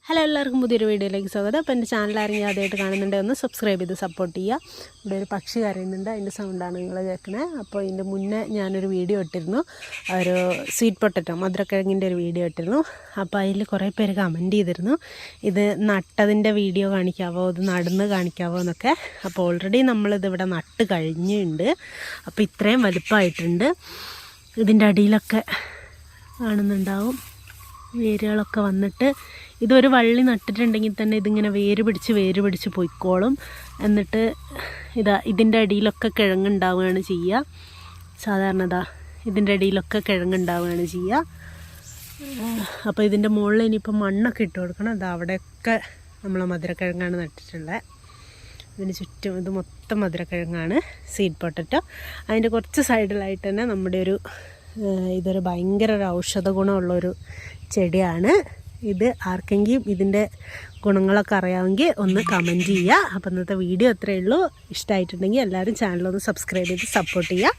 Hello, എല്ലാവർക്കും പുതിയൊരു വീഡിയോയിലേക്ക് സ്വാഗതം. അപ്പോൾ എൻ്റെ ചാനൽ ആരെങ്കിലും ആദ്യമായിട്ട് കാണുന്നുണ്ടെങ്കിൽ ഒന്ന് സബ്സ്ക്രൈബ് ചെയ്ത് സപ്പോർട്ട് ചെയ്യുക. ഇവിടെ ഒരു പക്ഷി കരയുന്നുണ്ട്, അതിൻ്റെ സൗണ്ടാണ് നിങ്ങൾ കേൾക്കണേ. അപ്പോൾ ഇതിൻ്റെ മുന്നേ ഞാനൊരു വീഡിയോ ഇട്ടിരുന്നു, ഒരു സ്വീറ്റ് പൊട്ടറ്റോ മധുരക്കിഴങ്ങിൻ്റെ ഒരു വീഡിയോ ഇട്ടിരുന്നു. അപ്പോൾ അതിൽ കുറേ പേര് കമൻറ്റ് ചെയ്തിരുന്നു, ഇത് നട്ടതിൻ്റെ വീഡിയോ കാണിക്കാവോ, ഇത് നടന്ന് കാണിക്കാവോ എന്നൊക്കെ. അപ്പോൾ ഓൾറെഡി നമ്മളിതിവിടെ നട്ട് കഴിഞ്ഞിട്ടുണ്ട്. അപ്പോൾ ഇത്രയും വലുപ്പമായിട്ടുണ്ട്. ഇതിൻ്റെ അടിയിലൊക്കെ കാണുന്നുണ്ടാവും വേരുകളൊക്കെ വന്നിട്ട്. ഇതൊരു വള്ളി നട്ടിട്ടുണ്ടെങ്കിൽ തന്നെ ഇതിങ്ങനെ വേര് പിടിച്ച് പോയിക്കോളും. എന്നിട്ട് ഇതിൻ്റെ അടിയിലൊക്കെ കിഴങ്ങുണ്ടാവുകയാണ് ചെയ്യുക. സാധാരണ ഇതിൻ്റെ അടിയിലൊക്കെ കിഴങ്ങുണ്ടാവുകയാണ് ചെയ്യുക. അപ്പോൾ ഇതിൻ്റെ മുകളിൽ ഇനിയിപ്പോൾ മണ്ണൊക്കെ ഇട്ട് കൊടുക്കണം. അവിടെയൊക്കെ നമ്മൾ മധുരക്കിഴങ്ങാണ് നട്ടിട്ടുള്ളത്. ഇതിന് ചുറ്റും ഇത് മൊത്തം മധുരക്കിഴങ്ങാണ്, സ്വീറ്റ് പൊട്ടറ്റോ. അതിൻ്റെ കുറച്ച് സൈഡിലായിട്ട് തന്നെ ഇതൊരു ഭയങ്കര ഒരു ഔഷധ ഗുണമുള്ളൊരു ചെടിയാണ്. ഇത് ആർക്കെങ്കിലും ഇതിൻ്റെ ഗുണങ്ങളൊക്കെ അറിയാമെങ്കിൽ ഒന്ന് കമൻറ്റ് ചെയ്യുക. അപ്പോൾ ഇന്നത്തെ വീഡിയോ അത്രയേ ഉള്ളൂ. ഇഷ്ടമായിട്ടുണ്ടെങ്കിൽ എല്ലാവരും ചാനലൊന്ന് സബ്സ്ക്രൈബ് ചെയ്ത് സപ്പോർട്ട് ചെയ്യുക.